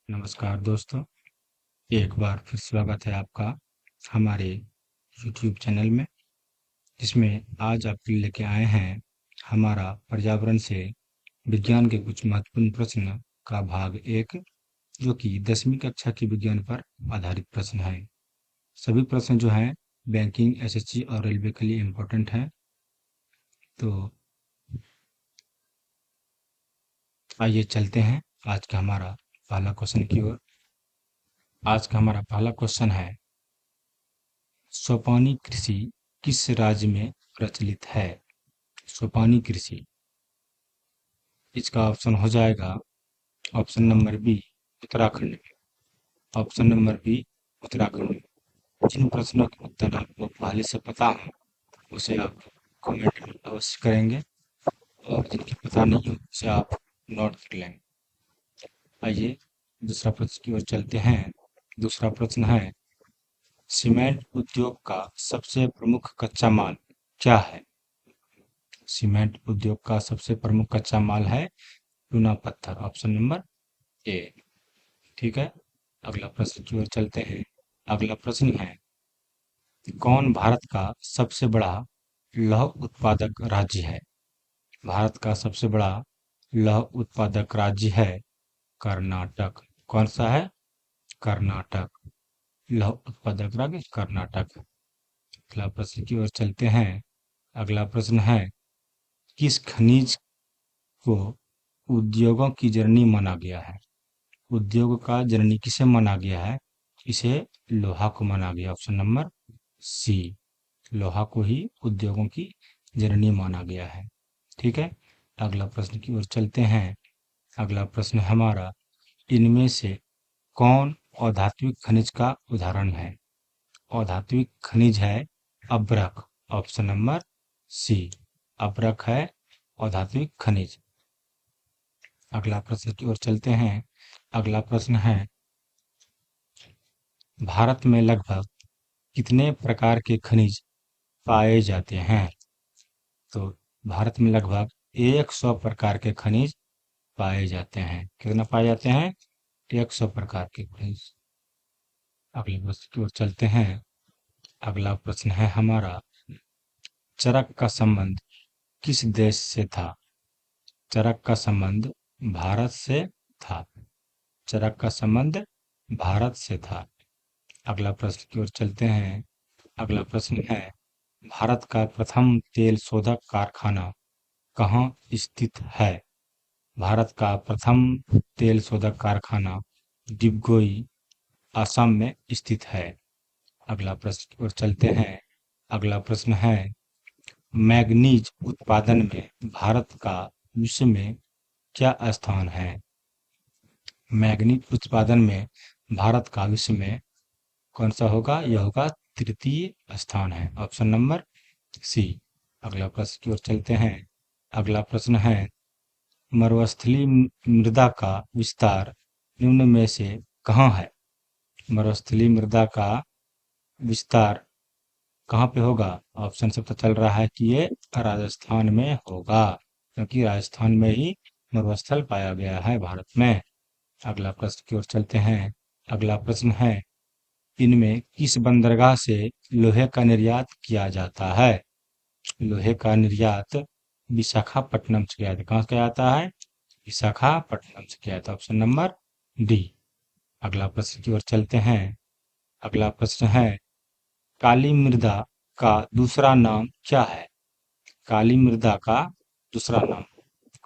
नमस्कार दोस्तों, एक बार फिर स्वागत है आपका हमारे YouTube चैनल में, जिसमें आज आपके लिए लेके आए हैं हमारा पर्यावरण से विज्ञान के कुछ महत्वपूर्ण प्रश्न का भाग एक, जो कि 10वीं कक्षा की विज्ञान पर आधारित प्रश्न है। सभी प्रश्न जो हैं बैंकिंग, एसएससी और रेलवे के लिए इम्पोर्टेंट हैं। तो आइए चलते हैं आज का हमारा पहला क्वेश्चन की ओर। आज का हमारा पहला क्वेश्चन है, सोपानी कृषि किस राज्य में प्रचलित है? सोपानी कृषि, इसका ऑप्शन हो जाएगा ऑप्शन नंबर बी उत्तराखंड में। ऑप्शन नंबर बी उत्तराखंड में। जिन प्रश्नों के उत्तर आपको पहले से पता हो उसे आप कमेंट में अवश्य करेंगे, और जिनकी पता नहीं हो उसे आप नोट कर लेंगे। आइए दूसरा प्रश्न की ओर चलते हैं। दूसरा प्रश्न है, सीमेंट उद्योग का सबसे प्रमुख कच्चा माल क्या है? सीमेंट उद्योग का सबसे प्रमुख कच्चा माल है चूना पत्थर। Option number A. ठीक है, अगला प्रश्न की ओर चलते हैं। अगला प्रश्न है, कौन भारत का सबसे बड़ा लौह उत्पादक राज्य है? भारत का सबसे बड़ा लौह उत्पादक राज्य है कर्नाटक। कौन सा है? कर्नाटक। लौह उत्पादक राज्य कर्नाटक। अगला प्रश्न की ओर चलते हैं। अगला प्रश्न है, किस खनिज को उद्योगों की जननी माना गया है? उद्योग का जननी किसे माना गया है? इसे लोहा को माना गया। ऑप्शन नंबर सी, लोहा को ही उद्योगों की जननी माना गया है। ठीक है, अगला प्रश्न की ओर चलते हैं। अगला प्रश्न हमारा, इनमें से कौन अधात्विक खनिज का उदाहरण है? अधात्विक खनिज है अब्रक। ऑप्शन नंबर सी, अब्रक है अधात्विक खनिज। अगला प्रश्न की ओर चलते हैं। अगला प्रश्न है, भारत में लगभग कितने प्रकार के खनिज पाए जाते हैं? तो भारत में लगभग 100 प्रकार के खनिज पाए जाते हैं। कितना पाए जाते हैं? 100 प्रकार के खनिज। अगले प्रश्न की ओर चलते हैं। अगला प्रश्न है हमारा, चरक का संबंध किस देश से था? चरक का संबंध भारत से था। चरक का संबंध भारत से था। अगला प्रश्न की ओर चलते हैं। अगला प्रश्न है, भारत का प्रथम तेल शोधक कारखाना कहाँ स्थित है? भारत का प्रथम तेल शोधक कारखाना डिगबोई, असम में स्थित है। अगला प्रश्न की ओर चलते हैं। अगला प्रश्न है, मैग्नीज उत्पादन में भारत का विश्व में क्या स्थान है? मैग्नीज उत्पादन में भारत का विश्व में कौन सा होगा? यह होगा तृतीय स्थान है। Option number C. अगला प्रश्न की ओर चलते हैं। अगला प्रश्न है, मरुस्थलीय मृदा का विस्तार निम्न में से कहाँ है? मरुस्थलीय मृदा का विस्तार कहाँ पे होगा? ऑप्शन से पता चल रहा है कि ये राजस्थान में होगा, क्योंकि राजस्थान में ही मरुस्थल पाया गया है भारत में। अगला प्रश्न की ओर चलते हैं। अगला प्रश्न है, इनमें किस बंदरगाह से लोहे का निर्यात किया जाता है? लोहे का निर्यात विशाखापट्टनम से किया जाता है। कहाँ से किया जाता है? विशाखापट्टनम से किया जाता है। Option number D. अगला प्रश्न की ओर चलते हैं। अगला प्रश्न है, काली मृदा का दूसरा नाम क्या है? काली मृदा का दूसरा नाम,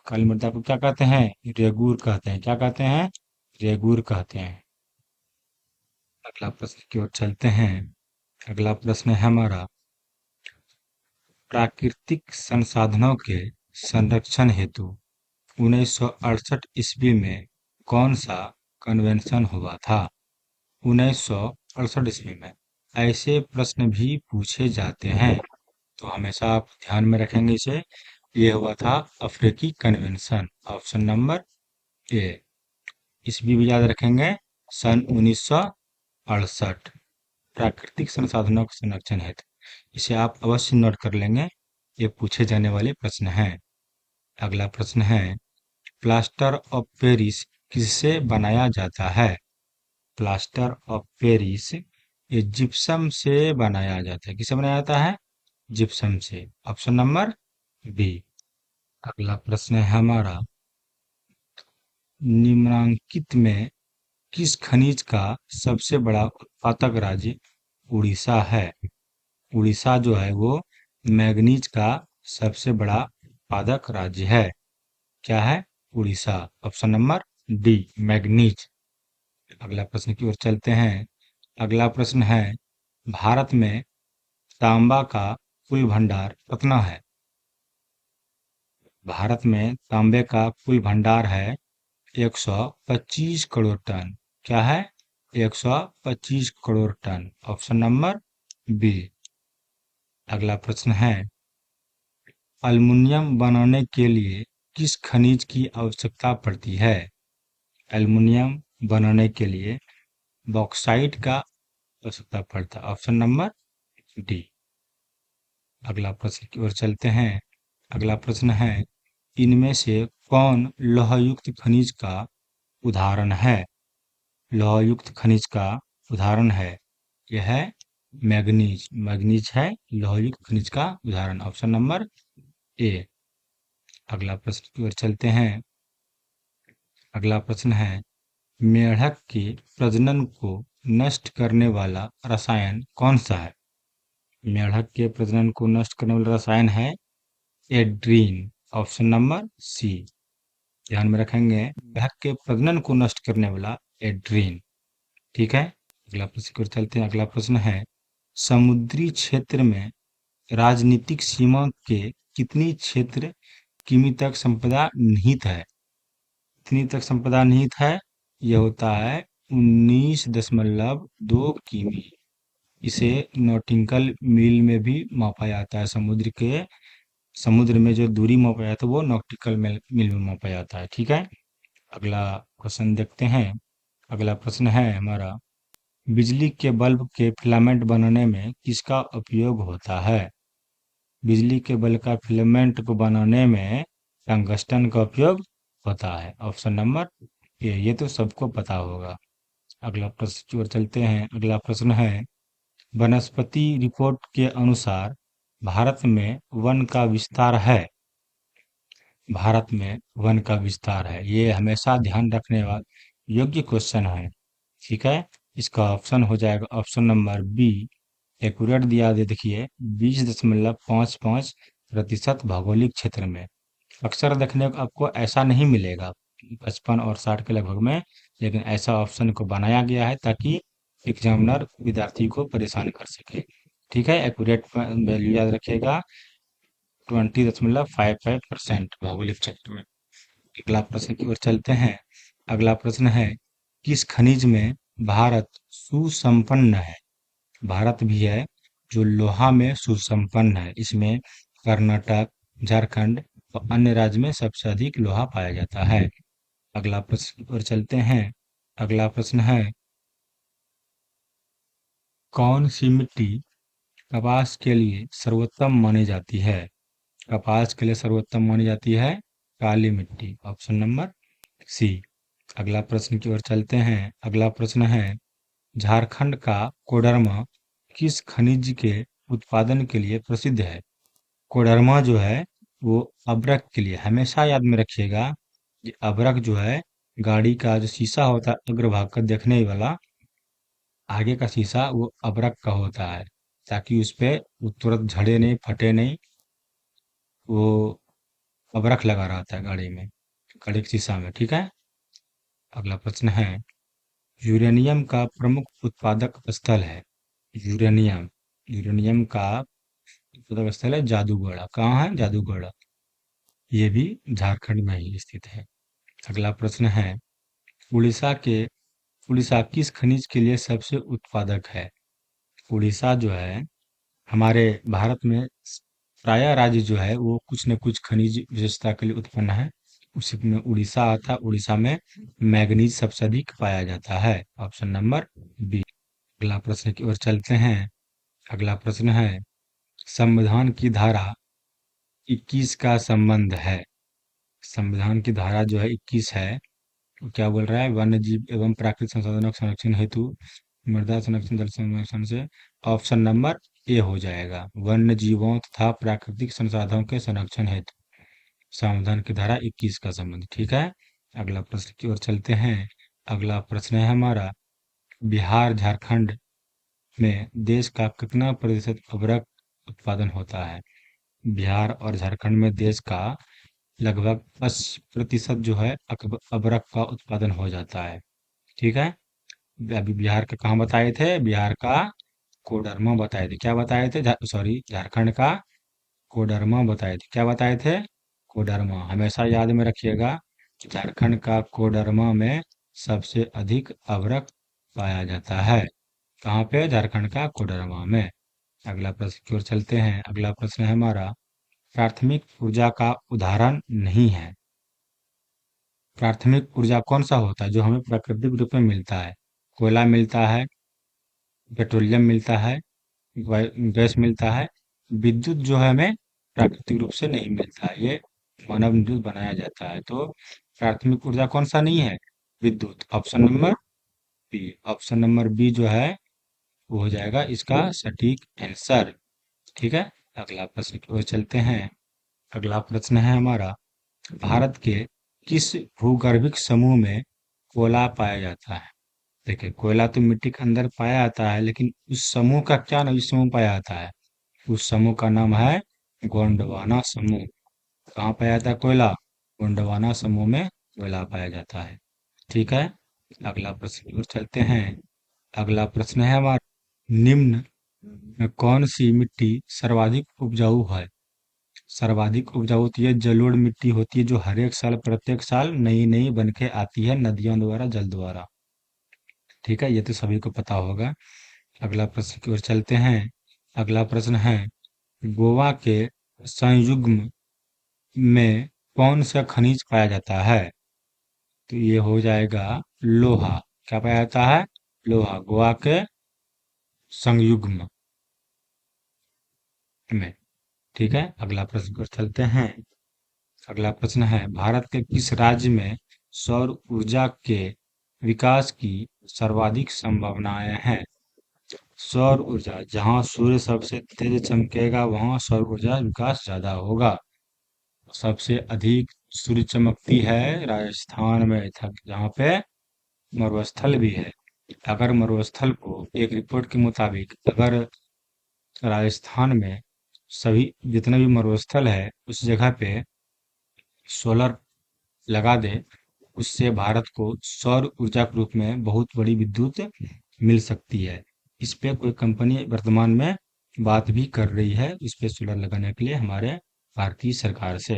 काली मृदा को क्या कहते हैं? रेगूर कहते हैं। क्या कहते हैं? रेगूर कहते हैं। अगला प्रश्न की ओर चलते हैं। अगला प्रश्न है हमारा, प्राकृतिक संसाधनों के संरक्षण हेतु 1968 ईस्वी में कौन सा कन्वेंशन हुआ था? 1968 ईस्वी में ऐसे प्रश्न भी पूछे जाते हैं, तो हमेशा आप ध्यान में रखेंगे इसे। ये हुआ था अफ्रीकी कन्वेंशन। Option number A. ईस्वी भी याद रखेंगे, सन 1968। प्राकृतिक संसाधनों के संरक्षण हेतु, इसे आप अवश्य नोट कर लेंगे, ये पूछे जाने वाले प्रश्न हैं। अगला प्रश्न है, प्लास्टर ऑफ पेरिस किससे बनाया जाता है? प्लास्टर ऑफ पेरिस ये जिप्सम से बनाया जाता है। किससे बनाया जाता है? जिप्सम से। Option number B. अगला प्रश्न है हमारा, निम्नलिखित में किस खनिज का सबसे बड़ा उत्पादक राज्य उड़ीसा है? उड़ीसा जो है वो मैग्नीज का सबसे बड़ा उत्पादक राज्य है। क्या है? Orissa. Option number D, manganese. अगला प्रश्न की ओर चलते हैं। अगला प्रश्न है, भारत में तांबा का कुल भंडार कितना है? भारत में तांबे का कुल भंडार है 125 करोड़ टन। क्या है? 125 crore ton. Option number B. अगला प्रश्न है, अल्युमिनियम बनाने के लिए किस खनिज की आवश्यकता पड़ती है? एल्युमिनियम बनाने के लिए बॉक्साइट का आवश्यकता पड़ता है। Option number D. अगला प्रश्न की ओर चलते हैं। अगला प्रश्न है, इनमें से कौन लौहयुक्त खनिज का उदाहरण है? लौहयुक्त खनिज का उदाहरण है, यह है मैग्नीज। मैग्नीज है लौहयुक्त खनिज का उदाहरण। Option number A. अगला प्रश्न की ओर चलते हैं। अगला प्रश्न है, मेंढक के प्रजनन को नष्ट करने वाला रसायन कौन सा है? मेंढक के प्रजनन को नष्ट करने वाला रसायन है एड्रीन। ऑप्शन नंबर सी। ध्यान में रखेंगे, मेंढक के प्रजनन को नष्ट करने वाला एड्रीन। ठीक है। अगला प्रश्न की ओर चलते हैं। अगला प्रश्न है, समुद्री क्षेत्र में राजनीतिक सीमा के कितनी क्षेत्र किमी तक संपदा निहित है? कितनी तक संपदा निहित है? यह होता है 19.2 किमी। इसे नॉटिंकल मील में भी मापा जाता है। समुद्र में जो दूरी मापा जाता है वो नॉटिकल मील में मापा जाता है। ठीक है। अगला क्वेश्चन देखते हैं। अगला प्रश्न है हमारा, बिजली के बल्ब के फिलामेंट बनाने में किसका उपयोग होता है? बिजली के बल्ब का फिलामेंट को बनाने में टंगस्टन का उपयोग होता है। ऑप्शन नंबर ये तो सबको पता होगा। अगला प्रश्न की ओर चलते हैं। अगला प्रश्न है, वनस्पति रिपोर्ट के अनुसार भारत में वन का विस्तार है। भारत में वन का विस्तार है, ये हमेशा ध्यान रखने वाला योग्य क्वेश्चन है। ठीक है। इसका ऑप्शन हो जाएगा ऑप्शन नंबर बी। एक्यूरेट दिया दे, देखिए 20.55% भौगोलिक क्षेत्र में। अक्सर देखने को आपको ऐसा नहीं मिलेगा 55 और 60 के लगभग में, लेकिन ऐसा ऑप्शन को बनाया गया है ताकि एग्जामिनर विद्यार्थी को परेशान कर सके। ठीक है। एक्यूरेट वैल्यू याद रखिएगा 20.55% भौगोलिक क्षेत्र में। अगला प्रश्न की ओर चलते हैं। अगला प्रश्न है, किस खनिज में भारत सुसंपन्न है? भारत भी है जो लोहा में सुसंपन्न है। इसमें कर्नाटक, झारखंड और अन्य राज्य में सबसे अधिक लोहा पाया जाता है। अगला प्रश्न की ओर चलते हैं। अगला प्रश्न है, कौन सी मिट्टी कपास के लिए सर्वोत्तम मानी जाती है? कपास के लिए सर्वोत्तम मानी जाती है काली मिट्टी। Option number C. अगला प्रश्न की ओर चलते हैं। अगला प्रश्न है, झारखंड का कोडरमा किस खनिज के उत्पादन के लिए प्रसिद्ध है? कोडरमा जो है वो अब्रक के लिए, हमेशा याद में रखिएगा, ये अब्रक जो है गाड़ी का जो शीशा होता है अग्रभाग का देखने वाला, आगे का शीशा वो अब्रक का होता है, ताकि उस पे वो तुरंत झड़े नहीं, फटे नहीं। वो अबरख लगा रहता है गाड़ी के शीशा में। ठीक है। अगला प्रश्न है, यूरेनियम का प्रमुख उत्पादक स्थल है। यूरेनियम यूरेनियम का उत्पादक स्थल है जादूगढ़। कहाँ है? जादूगढ़। ये भी झारखंड में ही स्थित है। अगला प्रश्न है, उड़ीसा के उड़ीसा किस खनिज के लिए सबसे उत्पादक है? उड़ीसा जो है हमारे भारत में प्राय राज्य जो है वो कुछ न कुछ खनिज विशेषता के लिए उत्पन्न है। उसी में उड़ीसा आता है। उड़ीसा में मैग्नीज सबसे अधिक पाया जाता है। Option number B. अगला प्रश्न की ओर चलते हैं। अगला प्रश्न है, संविधान की धारा 21 का संबंध है। संविधान की धारा जो है 21 है, क्या बोल रहा है, वन्य जीव एवं प्राकृतिक संसाधनों के संरक्षण हेतु मृदा संरक्षण जल संरक्षण से ऑप्शन नंबर ए हो जाएगा, वन्य जीवों तथा प्राकृतिक संसाधनों के संरक्षण हेतु संविधान की धारा 21 का संबंध। ठीक है, अगला प्रश्न की ओर चलते हैं। अगला प्रश्न है हमारा, बिहार झारखंड में देश का कितना प्रतिशत अदरक उत्पादन होता है? बिहार और झारखंड में देश का लगभग 80% जो है अदरक का उत्पादन हो जाता है। ठीक है, अभी बिहार का कहाँ बताए थे, बिहार का कोडरमा बताए थे, क्या बताए थे, सॉरी, झारखंड का कोडरमा बताए थे, क्या बताए थे, कोडरमा। हमेशा याद में रखिएगा, झारखंड का कोडरमा में सबसे अधिक अदरक पाया जाता है। कहाँ पे, झारखंड का कोडरमा में। अगला प्रश्न की ओर चलते हैं। अगला प्रश्न है हमारा, प्राथमिक ऊर्जा का उदाहरण नहीं है। प्राथमिक ऊर्जा कौन सा होता है जो हमें प्राकृतिक रूप में मिलता है? कोयला मिलता है, पेट्रोलियम मिलता है, गैस मिलता है। विद्युत जो है हमें प्राकृतिक रूप से नहीं मिलता है, ये मानव निर्मित बनाया जाता है। तो प्राथमिक ऊर्जा कौन सा नहीं है, विद्युत। Option number B, option number B जो है वो हो जाएगा इसका सटीक आंसर। ठीक है, अगला प्रश्न की ओर चलते हैं। अगला प्रश्न है हमारा, भारत के किस भूगर्भिक समूह में कोयला पाया जाता है? देखिए, कोयला तो मिट्टी के अंदर पाया जाता है, लेकिन उस समूह का क्या नाम, इस समूह में पाया जाता है, उस समूह का नाम है गोंडवाना समूह। कहाँ पाया जाता है कोयला, गोंडवाना समूह में कोयला पाया जाता है। ठीक है, अगला प्रश्न की ओर चलते हैं। अगला प्रश्न है हमारा, निम्न में कौन सी मिट्टी सर्वाधिक उपजाऊ है? सर्वाधिक उपजाऊ होती है जलोढ़ मिट्टी होती है, जो हर एक साल, प्रत्येक साल नई नई बन के आती है नदियों द्वारा, जल द्वारा। ठीक है, ये तो सभी को पता होगा। अगला प्रश्न की ओर चलते हैं। अगला प्रश्न है, गोवा के संयुग्म में कौन सा खनिज पाया जाता है? तो ये हो जाएगा लोहा। क्या पाया जाता है, लोहा, गोवा के संयुग्म में। ठीक है, अगला प्रश्न पर चलते हैं। अगला प्रश्न है, भारत के किस राज्य में सौर ऊर्जा के विकास की सर्वाधिक संभावनाएं हैं? सौर ऊर्जा, जहां सूर्य सबसे तेज चमकेगा वहां सौर ऊर्जा विकास ज्यादा होगा। सबसे अधिक सूर्य चमकती है राजस्थान में, जहाँ पे मरुस्थल भी है। अगर मरुस्थल को, एक रिपोर्ट के मुताबिक, अगर राजस्थान में सभी जितने भी मरुस्थल है उस जगह पे सोलर लगा दे, उससे भारत को सौर ऊर्जा के रूप में बहुत बड़ी विद्युत मिल सकती है। इस पे कोई कंपनी वर्तमान में बात भी कर रही है, इस पे सोलर लगाने के लिए हमारे भारतीय सरकार से।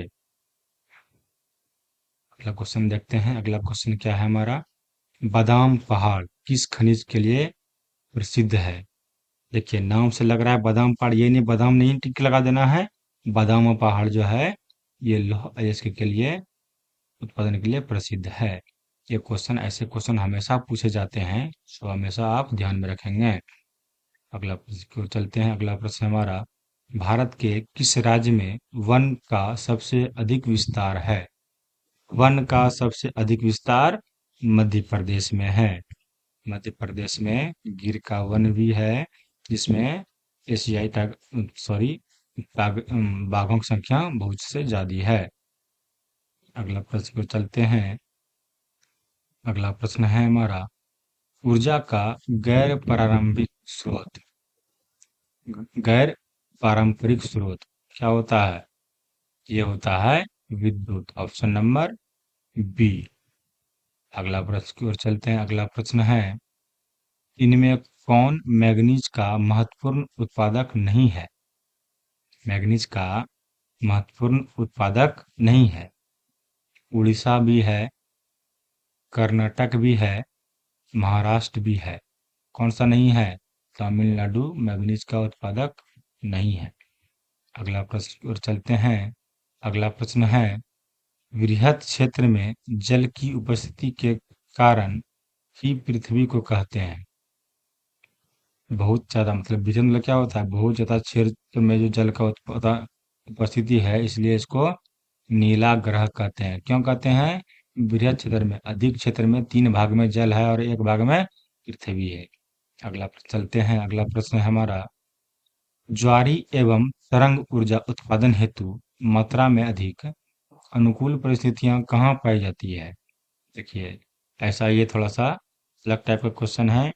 अगला क्वेश्चन देखते हैं। अगला क्वेश्चन क्या है हमारा, बादाम पहाड़ किस खनिज के लिए प्रसिद्ध है? देखिए, नाम से लग रहा है बादाम पहाड़, ये नहीं, बादाम नहीं टिक लगा देना है। बादाम पहाड़ जो है ये लौह अयस्क के लिए, उत्पादन के लिए प्रसिद्ध है। ये क्वेश्चन, ऐसे क्वेश्चन हमेशा पूछे जाते हैं, तो हमेशा आप ध्यान में रखेंगे। अगला प्रश्न की ओर चलते हैं। अगला प्रश्न हमारा, भारत के किस राज्य में वन का सबसे अधिक विस्तार है? वन का सबसे अधिक विस्तार मध्य प्रदेश में है। मध्य प्रदेश में गिर का वन भी है, जिसमें एशियाई सॉरी, बाघों की संख्या बहुत से ज्यादा है। अगला प्रश्न को चलते हैं। अगला प्रश्न है हमारा, ऊर्जा का गैर प्रारंभिक स्रोत, गैर पारंपरिक स्रोत क्या होता है? ये होता है विद्युत। Option number B. अगला प्रश्न की ओर चलते हैं। अगला प्रश्न है, इनमें कौन मैग्नीज का महत्वपूर्ण उत्पादक नहीं है? मैग्नीज का महत्वपूर्ण उत्पादक नहीं है। उड़ीसा भी है, कर्नाटक भी है, महाराष्ट्र भी है। कौन सा नहीं है? तमिलनाडु मैग्नीज का उत्पादक नहीं है। अगला प्रश्न की ओर चलते हैं। अगला प्रश्न है, वृहत क्षेत्र में जल की उपस्थिति के कारण ही पृथ्वी को कहते हैं। बहुत ज्यादा, मतलब विजन मतलब क्या होता है, बहुत ज्यादा क्षेत्र में जो जल का उपस्थिति है, इसलिए इसको नीला ग्रह कहते हैं। क्यों कहते हैं? बृहद क्षेत्र में, अधिक क्षेत्र में 3 भाग में जल है और 1 भाग में पृथ्वी है। अगला प्रश्न चलते हैं। अगला प्रश्न है हमारा, ज्वारी एवं तरंग ऊर्जा उत्पादन हेतु मात्रा में अधिक अनुकूल परिस्थितियां कहाँ पाई जाती है? देखिए, ऐसा ये थोड़ा सा अलग टाइप का क्वेश्चन है।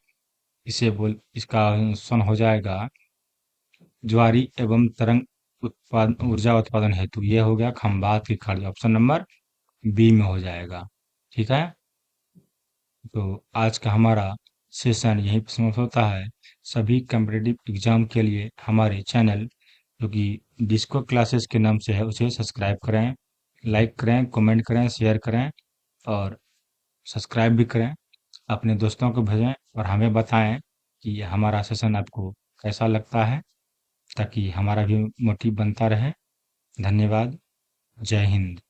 इसका आंसर हो जाएगा ज्वारी एवं तरंग ऊर्जा उत्पादन हेतु, ये हो गया खंबात की खाड़ी, ऑप्शन नंबर बी में हो जाएगा। ठीक है, तो आज का हमारा सेशन यहीं पर समाप्त होता है। सभी कम्पिटिटिव एग्जाम के लिए हमारे चैनल जो कि डिस्को क्लासेस के नाम से है उसे सब्सक्राइब करें, लाइक करें, कमेंट करें, शेयर करें और सब्सक्राइब भी करें। अपने दोस्तों को भेजें और हमें बताएं कि ये हमारा सेशन आपको कैसा लगता है, ताकि हमारा भी मोटिव बनता रहे। धन्यवाद। जय हिंद।